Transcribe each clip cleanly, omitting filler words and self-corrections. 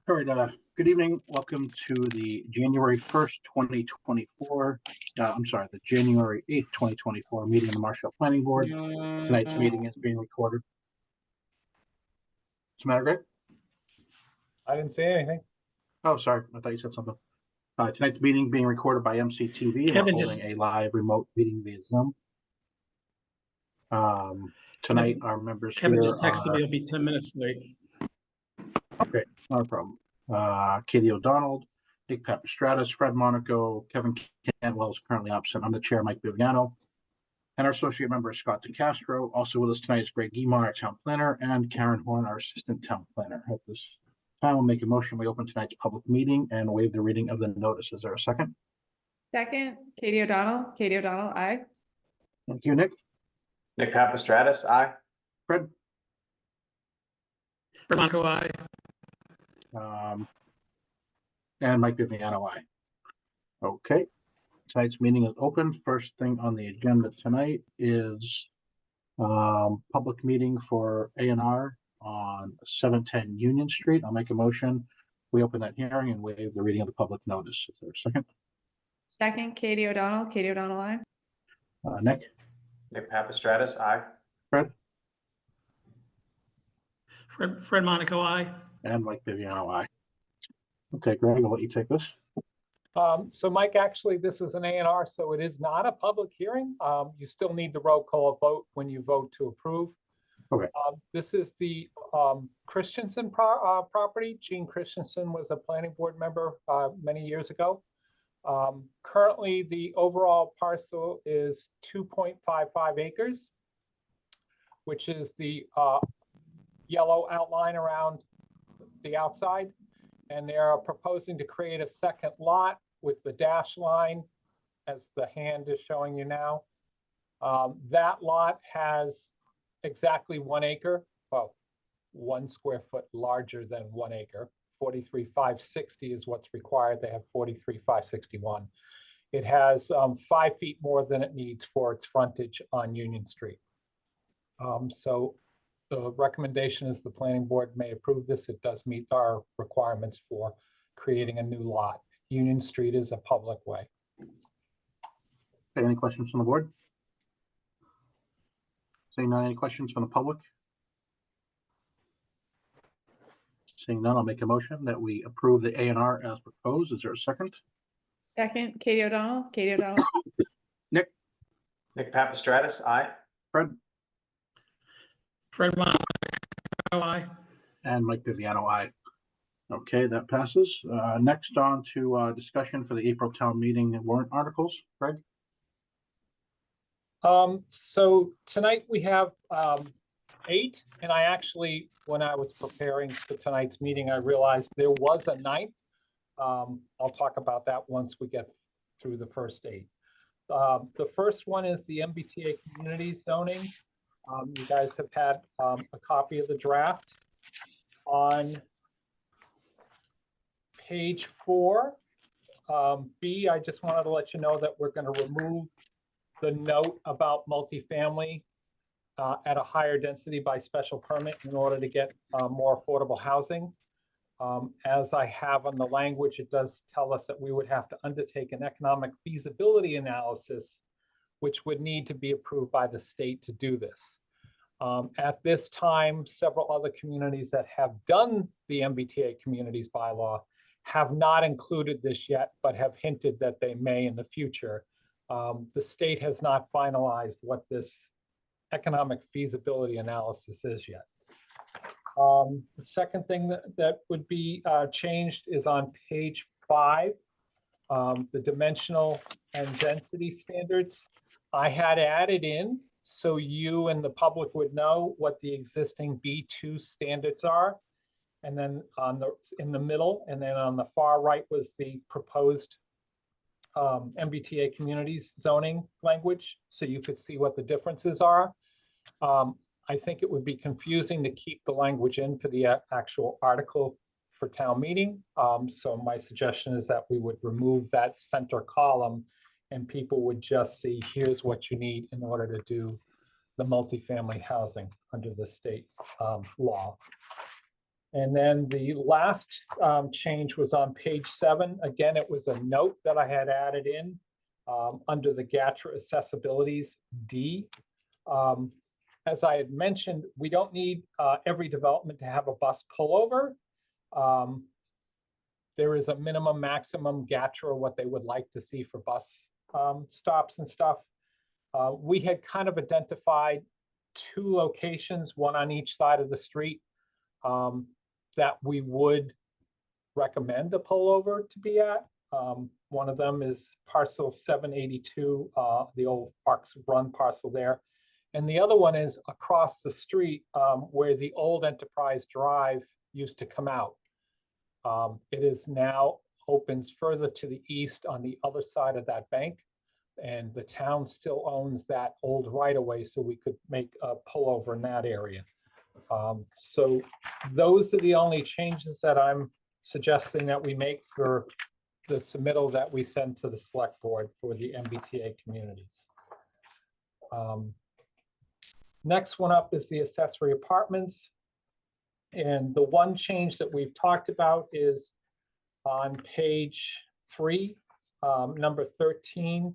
All right, good evening. Welcome to the January 1st, 2024, the January 8th, 2024 meeting of the Marshfield Planning Board. Tonight's meeting is being recorded. What's the matter, Greg? I didn't say anything. Oh, sorry. I thought you said something. Tonight's meeting being recorded by MCTV. Kevin, we're holding a live remote meeting via Zoom. Tonight, our members Kevin here just texted are... me. He'll be 10 minutes late. Okay, not a problem. Katie O'Donnell, Nick Papastratis, Fred Monaco, Kevin Cantwell is currently absent. I'm the chair, Mike Viviano. And our associate member is Scott DeCastro. Also with us tonight is Greg Guimar, our town planner, and Karen Horn, our assistant town planner. At this time, we'll make a motion. We open tonight's public meeting and waive the reading of the notice. Is there a second? Second, Katie O'Donnell. Katie O'Donnell, aye. Thank you, Nick. Nick Papastratis, aye. Fred? Fred Monaco, aye. And Mike Viviano, aye. Okay. Tonight's meeting is open. First thing on the agenda tonight is public meeting for A&R on 710 Union Street. I'll make a motion. We open that hearing and waive the reading of the public notice. Is there a second? Second, Katie O'Donnell. Katie O'Donnell, aye. Nick? Nick Papastratis, aye. Fred? Fred Monaco, aye. And Mike Viviano, aye. Okay, Greg, I'll let you take this. So Mike, actually, this is an A&R, so it is not a public hearing. You still need the roll call vote when you vote to approve. Okay. This is the Christensen property. Gene Christensen was a planning board member many years ago. Currently, the overall parcel is 2.55 acres, which is the yellow outline around the outside. And they are proposing to create a second lot with the dash line as the hand is showing you now. That lot has exactly 1 acre, well, 1 square foot larger than 1 acre. 43,560 is what's required. They have 43,561. It has 5 feet more than it needs for its frontage on Union Street. So the recommendation is the planning board may approve this. It does meet our requirements for creating a new lot. Union Street is a public way. Okay, any questions from the board? Seeing none, any questions from the public? Seeing none, I'll make a motion that we approve the A&R as proposed. Is there a second? Second, Katie O'Donnell. Katie O'Donnell. Nick? Nick Papastratis, aye. Fred? Fred Monaco, aye. And Mike Viviano, aye. Okay, that passes. Next on to discussion for the April town meeting warrant articles. Greg? So tonight we have 8, and I actually, when I was preparing for tonight's meeting, I realized there was a 9th. I'll talk about that once we get through the first 8. The first one is the MBTA community zoning. You guys have had a copy of the draft. On page 4, B, I just wanted to let you know that we're going to remove the note about multifamily at a higher density by special permit in order to get more affordable housing. As I have on the language, it does tell us that we would have to undertake an economic feasibility analysis, which would need to be approved by the state to do this. At this time, several other communities that have done the MBTA communities bylaw have not included this yet, but have hinted that they may in the future. The state has not finalized what this economic feasibility analysis is yet. The second thing that would be changed is on page 5, the dimensional and density standards. I had added in so you and the public would know what the existing B2 standards are. And then in the middle, and then on the far right was the proposed MBTA communities zoning language, so you could see what the differences are. I think it would be confusing to keep the language in for the actual article for town meeting. So my suggestion is that we would remove that center column and people would just see, here's what you need in order to do the multifamily housing under the state law. And then the last change was on page 7. Again, it was a note that I had added in under the GATRA accessibilities D. As I had mentioned, we don't need every development to have a bus pullover. There is a minimum, maximum GATRA, what they would like to see for bus stops and stuff. We had kind of identified 2 locations, one on each side of the street, that we would recommend a pullover to be at. One of them is parcel 782, the old Parks Run parcel there. And the other one is across the street where the old Enterprise Drive used to come out. It is now opens further to the east on the other side of that bank. And the town still owns that old right-of-way, so we could make a pullover in that area. So those are the only changes that I'm suggesting that we make for the submittal that we send to the select board for the MBTA communities. Next one up is the accessory apartments. And the one change that we've talked about is on page 3, number 13,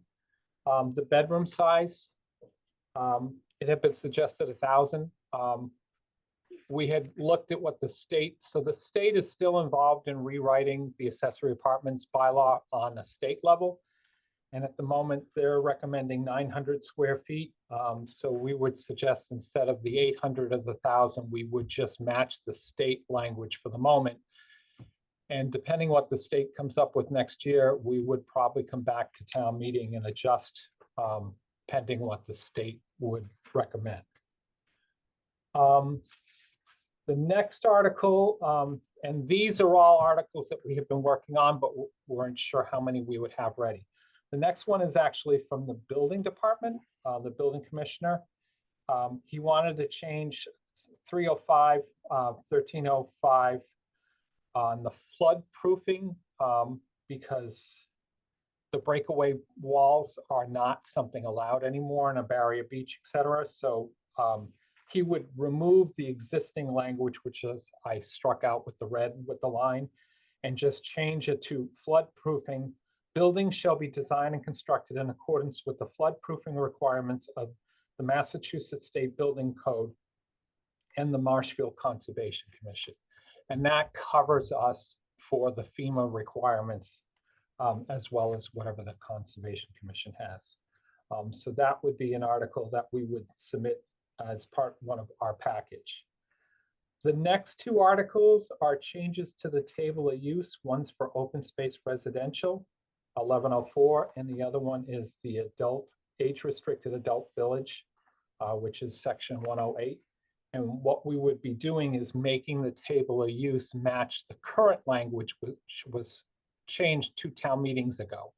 the bedroom size. It had been suggested 1,000. We had looked at what the state, so the state is still involved in rewriting the accessory apartments bylaw on a state level. And at the moment, they're recommending 900 square feet. So we would suggest instead of the 800 of the 1,000, we would just match the state language for the moment. And depending what the state comes up with next year, we would probably come back to town meeting and adjust pending what the state would recommend. The next article, and these are all articles that we have been working on, but weren't sure how many we would have ready. The next one is actually from the building department, the building commissioner. He wanted to change 305, 1305 on the flood proofing because the breakaway walls are not something allowed anymore in a barrier beach, et cetera. So he would remove the existing language, which is I struck out with the red with the line, and just change it to flood proofing. Buildings shall be designed and constructed in accordance with the flood proofing requirements of the Massachusetts State Building Code and the Marshfield Conservation Commission. And that covers us for the FEMA requirements as well as whatever the Conservation Commission has. So that would be an article that we would submit as one of our package. The next 2 articles are changes to the table of use. One's for open space residential, 1104, and the other one is the age-restricted adult village, which is section 108. And what we would be doing is making the table of use match the current language, which was changed 2 town meetings ago.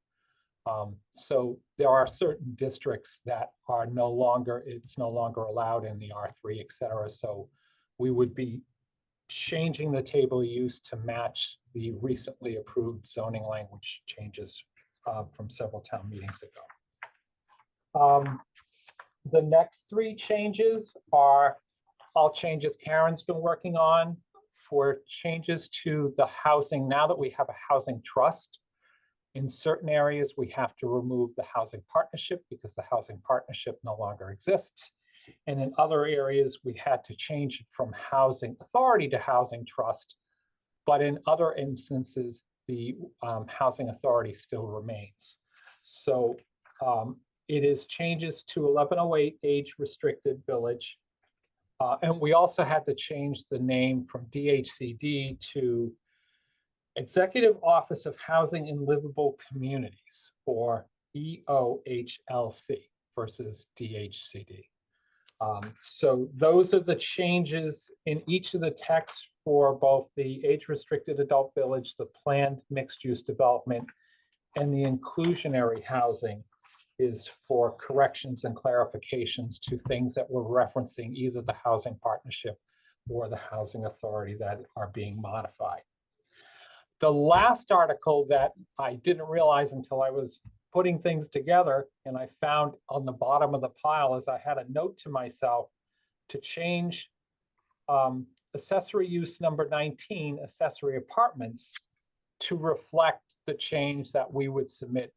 So there are certain districts that are no longer, it's no longer allowed in the R3, et cetera. So we would be changing the table of use to match the recently approved zoning language changes from several town meetings ago. The next 3 changes are all changes Karen's been working on for changes to the housing. Now that we have a housing trust, in certain areas, we have to remove the housing partnership because the housing partnership no longer exists. And in other areas, we had to change it from housing authority to housing trust. But in other instances, the housing authority still remains. So it is changes to 1108 age restricted village. And we also had to change the name from DHCD to Executive Office of Housing and Livable Communities, or EOHLC versus DHCD. So those are the changes in each of the texts for both the age-restricted adult village, the planned mixed-use development, and the inclusionary housing is for corrections and clarifications to things that we're referencing either the housing partnership or the housing authority that are being modified. The last article that I didn't realize until I was putting things together, and I found on the bottom of the pile, is I had a note to myself to change accessory use number 19, accessory apartments, to reflect the change that we would submit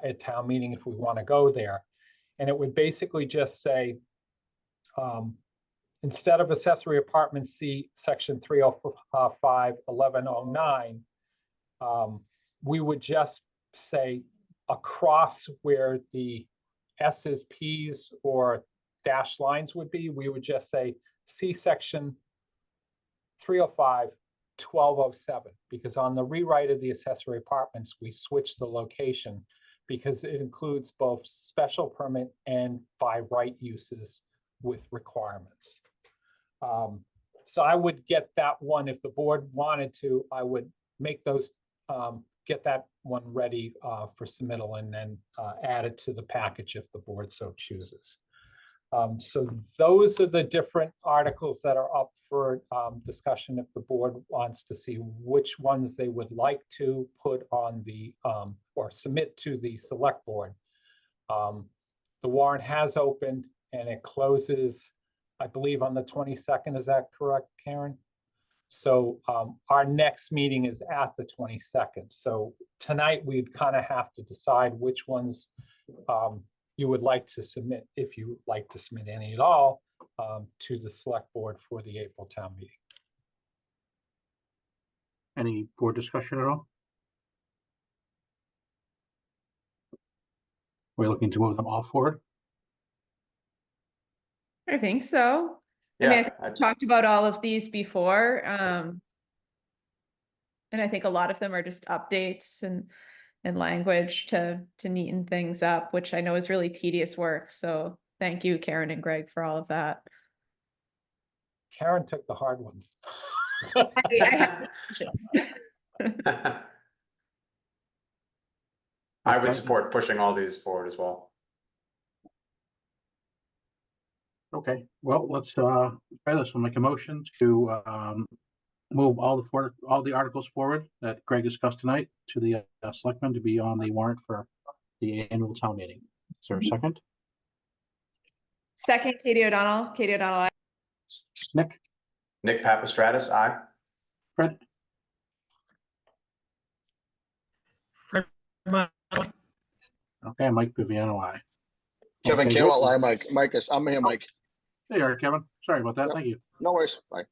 at town meeting if we want to go there. And it would basically just say, instead of accessory apartments, see section 305, 1109, we would just say across where the S's, P's, or dashed lines would be, we would just say, see section 305, 1207, because on the rewrite of the accessory apartments, we switched the location because it includes both special permit and by right uses with requirements. So I would get that one if the board wanted to. I would make those, get that one ready for submittal and then add it to the package if the board so chooses. So those are the different articles that are up for discussion if the board wants to see which ones they would like to put on the, or submit to the select board. The warrant has opened and it closes, I believe, on the 22nd. Is that correct, Karen? So our next meeting is at the 22nd. So tonight we'd kind of have to decide which ones you would like to submit, if you would like to submit any at all, to the select board for the April town meeting. Any board discussion at all? We're looking to move them all forward. I think so. I mean, I Yeah, think we talked about all of these before. And I think a lot of them are just updates and language to neaten things up, which I know is really tedious work. So thank you, Karen and Greg, for all of that. Karen took the hard ones. I would Okay. support pushing all these forward as well. Okay, well, let's try this. We'll make a motion to move all the articles forward that Greg discussed tonight to the selectmen to be on the warrant for the annual town meeting. Is there a second? Second, Katie O'Donnell. Katie O'Donnell, aye. Nick, Nick Papastratus, aye. Fred, Fred Monaco, okay, Mike Viviano, aye. Kevin Okay, Campbell, good. I'm here, Mike. There you are, Kevin. Sorry about that. Yep. Thank you. No worries. Bye.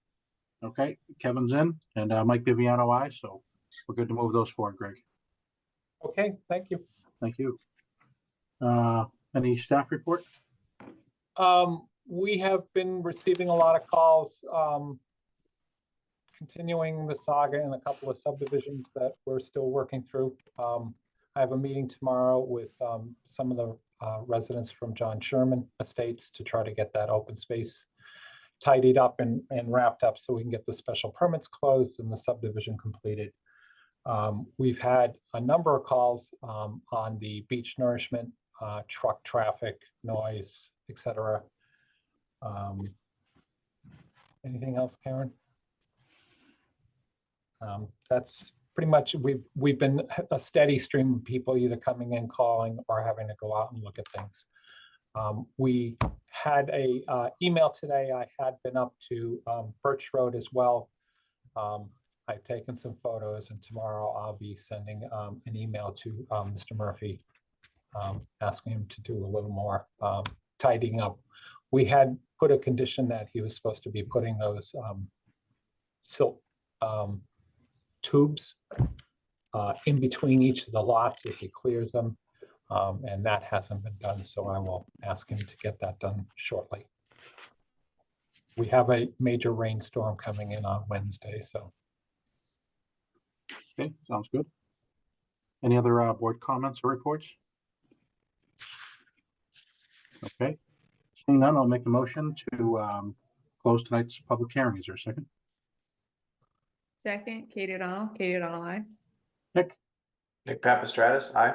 Okay, Kevin's in and Mike Viviano, aye. So we're good to move those forward, Greg. Okay, thank you. Thank you. Any staff report? We have been receiving a lot of calls, continuing the saga in a couple of subdivisions that we're still working through. I have a meeting tomorrow with some of the residents from John Sherman Estates to try to get that open space tidied up and wrapped up so we can get the special permits closed and the subdivision completed. We've had a number of calls on the beach nourishment, truck traffic, noise, etc. Anything else, Karen? That's pretty much, we've been a steady stream of people either coming in, calling, or having to go out and look at things. We had a email today. I had been up to Birch Road as well. I've taken some photos, and tomorrow I'll be sending an email to Mr. Murphy, asking him to do a little more tidying up. We had put a condition that he was supposed to be putting those silt tubes in between each of the lots as he clears them. And that hasn't been done, so I will ask him to get that done shortly. We have a major rainstorm coming in on Wednesday, so. Okay, sounds good. Any other board comments or reports? Okay, seeing none, I'll make a motion to close tonight's public hearing. Is there a second? Second, Katie O'Donnell. Katie O'Donnell, aye. Nick, Nick Papastratus, aye.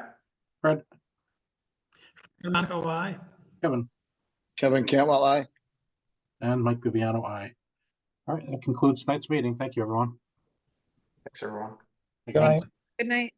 Fred, Fred Monaco, aye. Kevin, Kevin Campbell, aye. and Mike Viviano, aye. All right, that concludes tonight's meeting. Thank you, everyone. Thanks, everyone. Good night. Good night.